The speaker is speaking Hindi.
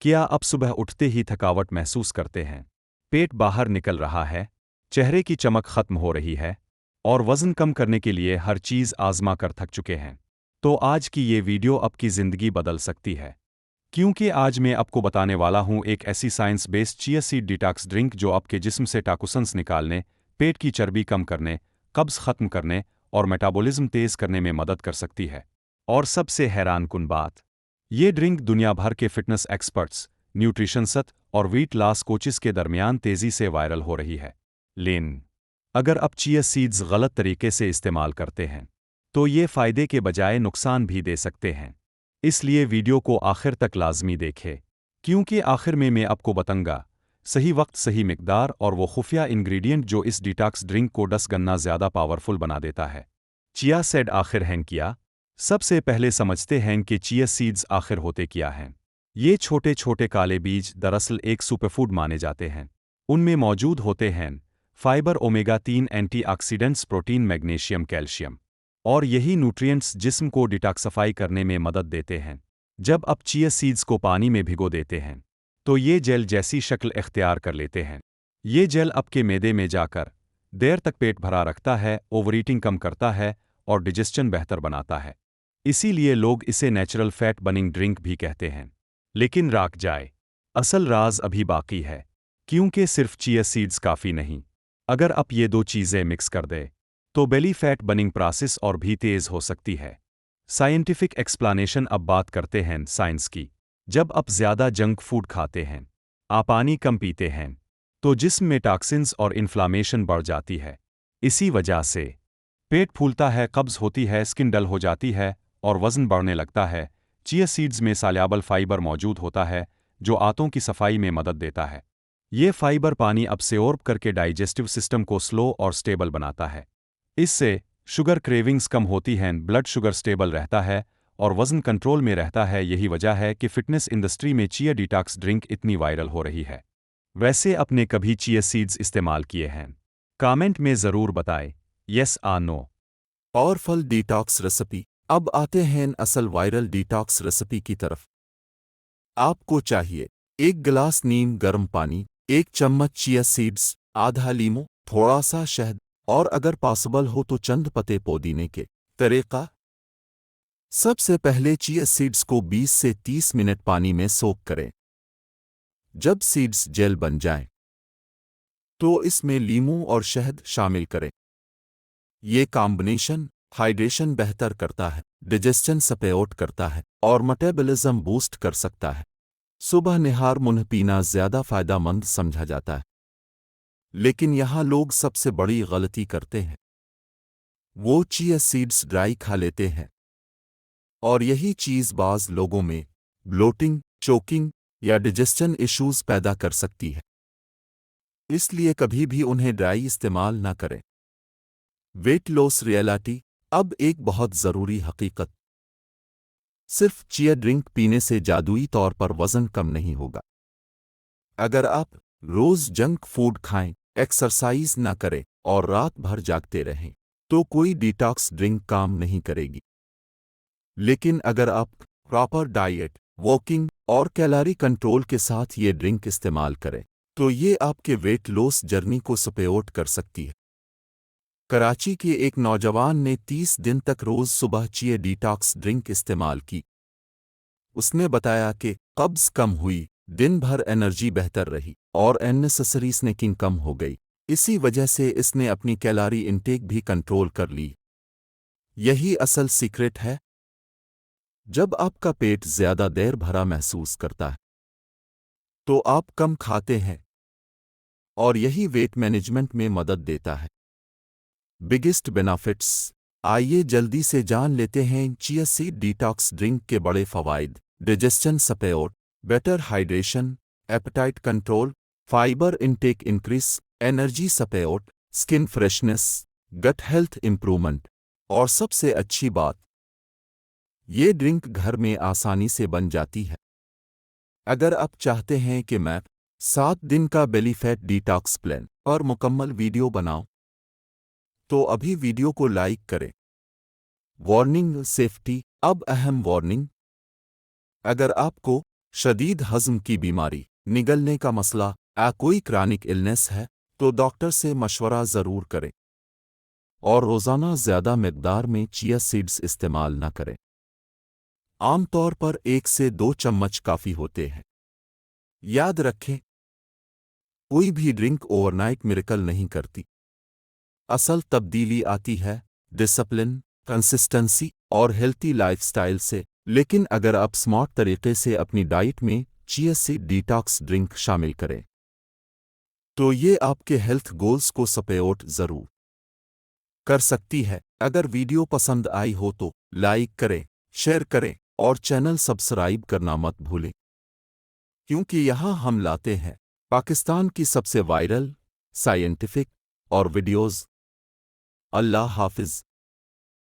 क्या आप सुबह उठते ही थकावट महसूस करते हैं? पेट बाहर निकल रहा है, चेहरे की चमक खत्म हो रही है और वज़न कम करने के लिए हर चीज़ आज़मा कर थक चुके हैं? तो आज की ये वीडियो आपकी ज़िंदगी बदल सकती है। क्योंकि आज मैं आपको बताने वाला हूँ एक ऐसी science based chia seed detox drink जो आपके जिस्म से टॉक्सिन्स निकालने, पेट की चर्बी कम करने, कब्ज़ खत्म करने और मेटाबॉलिज्म तेज़ करने में मदद कर सकती है। और सबसे हैरानकुन बात, ये ड्रिंक दुनिया भर के फिटनेस एक्सपर्ट्स, न्यूट्रिशनिस्ट और वेट लॉस कोचेस के दरमियान तेज़ी से वायरल हो रही है। लेकिन अगर आप चिया सीड्स गलत तरीके से इस्तेमाल करते हैं, तो ये फ़ायदे के बजाय नुकसान भी दे सकते हैं। इसलिए वीडियो को आखिर तक लाज़मी देखें, क्योंकि आखिर में मैं आपको बताऊंगा सही वक्त, सही मिकदार और वो खुफिया इंग्रेडिएंट जो इस डिटॉक्स ड्रिंक को 10 गुना ज़्यादा पावरफुल बना देता है। चिया सीड आखिर हैं क्या? सबसे पहले समझते हैं कि चिया सीड्स आखिर होते क्या हैं। ये छोटे छोटे काले बीज दरअसल एक सुपरफूड माने जाते हैं। उनमें मौजूद होते हैं fibre, omega 3 antioxidants, protein, magnesium, calcium और यही न्यूट्रिएंट्स जिस्म को डिटॉक्सिफाई करने में मदद देते हैं। जब आप चिया सीड्स को पानी में भिगो देते हैं, तो ये जेल जैसी शक्ल इख्तियार कर लेते हैं। ये जेल आपके मैदे में जाकर देर तक पेट भरा रखता है, ओवरईटिंग कम करता है और डिजेस्शन बेहतर बनाता है। इसीलिए लोग इसे नेचुरल फैट बर्निंग ड्रिंक भी कहते हैं। लेकिन राख जाए, असल राज अभी बाकी है, क्योंकि सिर्फ चिया सीड्स काफ़ी नहीं। अगर आप ये दो चीज़ें मिक्स कर दें, तो बेली फैट बर्निंग प्रोसेस और भी तेज़ हो सकती है। साइंटिफिक एक्सप्लेनेशन अब बात करते हैं साइंस की। जब आप ज़्यादा जंक फूड खाते हैं, आप पानी कम पीते हैं, तो जिस्म में टॉक्सिन्स और इन्फ्लामेशन बढ़ जाती है। इसी वजह से पेट फूलता है, कब्ज़ होती है, स्किन डल हो जाती है और वज़न बढ़ने लगता है। चिया सीड्स में सॉल्युबल फाइबर मौजूद होता है, जो आंतों की सफाई में मदद देता है। ये फाइबर पानी अब्सॉर्ब करके डाइजेस्टिव सिस्टम को स्लो और स्टेबल बनाता है। इससे शुगर क्रेविंग्स कम होती हैं, ब्लड शुगर स्टेबल रहता है और वज़न कंट्रोल में रहता है। यही वजह है कि फिटनेस इंडस्ट्री में चिया डिटॉक्स ड्रिंक इतनी वायरल हो रही है। वैसे आपने कभी चिया सीड्स इस्तेमाल किए हैं? कमेंट में ज़रूर बताएं, यस आ नो। और फल डिटॉक्स रेसिपी। अब आते हैं असल वायरल डिटॉक्स रेसिपी की तरफ। आपको चाहिए 1 गिलास नीम गर्म पानी, 1 चम्मच चिया सीड्स, आधा लीमू, थोड़ा सा शहद और अगर पॉसिबल हो तो चंद पत्ते पुदीने के। तरीका: सबसे पहले चिया सीड्स को 20 से 30 मिनट पानी में सोक करें। जब सीड्स जेल बन जाएं, तो इसमें लीमू और शहद शामिल करें। ये कॉम्बिनेशन हाइड्रेशन बेहतर करता है, डाइजेशन सपोर्ट करता है और मेटाबॉलिज्म बूस्ट कर सकता है। सुबह निहार मुन्ह पीना ज़्यादा फ़ायदेमंद समझा जाता है, लेकिन यहाँ लोग सबसे बड़ी गलती करते हैं। वो चिया सीड्स ड्राई खा लेते हैं और यही चीज़ बाज़ लोगों में ब्लोटिंग, चोकिंग या डाइजेशन इश्यूज पैदा कर सकती है। इसलिए कभी भी उन्हें ड्राई इस्तेमाल ना करें। Weight loss reality. अब एक बहुत ज़रूरी हकीकत: सिर्फ चिया ड्रिंक पीने से जादुई तौर पर वज़न कम नहीं होगा। अगर आप रोज़ जंक फूड खाएं, एक्सरसाइज ना करें और रात भर जागते रहें, तो कोई डिटॉक्स ड्रिंक काम नहीं करेगी। लेकिन अगर आप प्रॉपर डाइट, वॉकिंग और कैलोरी कंट्रोल के साथ ये ड्रिंक इस्तेमाल करें, तो ये आपके वेट लॉस जर्नी को सपोर्ट कर सकती है। कराची के एक नौजवान ने 30 दिन तक रोज़ सुबह चिया डिटॉक्स ड्रिंक इस्तेमाल की। उसने बताया कि कब्ज़ कम हुई, दिन भर एनर्जी बेहतर रही और अननेसेसरी स्नैकिंग कम हो गई। इसी वजह से इसने अपनी कैलोरी इंटेक भी कंट्रोल कर ली। यही असल सीक्रेट है। जब आपका पेट ज़्यादा देर भरा महसूस करता है, तो आप कम खाते हैं और यही वेट मैनेजमेंट में मदद देता है। Biggest benefits. आइए जल्दी से जान लेते हैं चिया सीड डिटॉक्स ड्रिंक के बड़े फ़वाइद। Digestion support, better hydration, appetite control, fibre intake increase, energy support, skin freshness, gut health improvement और सबसे अच्छी बात, ये ड्रिंक घर में आसानी से बन जाती है। अगर आप चाहते हैं कि मैं 7 दिन का बेली फैट डिटॉक्स प्लान और मुकम्मल वीडियो बनाऊं, तो अभी वीडियो को लाइक करें। Warning safety. अब अहम वार्निंग: अगर आपको शदीद हज़म की बीमारी, निगलने का मसला, कोई क्रॉनिक इलनेस है तो डॉक्टर से मशवरा ज़रूर करें और रोज़ाना ज़्यादा मिकदार में चिया सीड्स इस्तेमाल न करें। आमतौर पर 1 से 2 चम्मच काफ़ी होते हैं। याद रखें, कोई भी ड्रिंक ओवरनाइट मिरेकल नहीं करती। असल तब्दीली आती है डिसिप्लिन, कंसिस्टेंसी और हेल्थी लाइफस्टाइल से। लेकिन अगर आप स्मार्ट तरीके से अपनी डाइट में चिया सीड डिटॉक्स ड्रिंक शामिल करें तो ये आपके हेल्थ गोल्स को सपोर्ट ज़रूर कर सकती है। अगर वीडियो पसंद आई हो तो लाइक करें, शेयर करें और चैनल सब्सक्राइब करना मत भूलें, क्योंकि यहाँ हम लाते हैं पाकिस्तान की सबसे वायरल, साइंटिफिक और वीडियोज़। अल्लाह हाफ़िज़।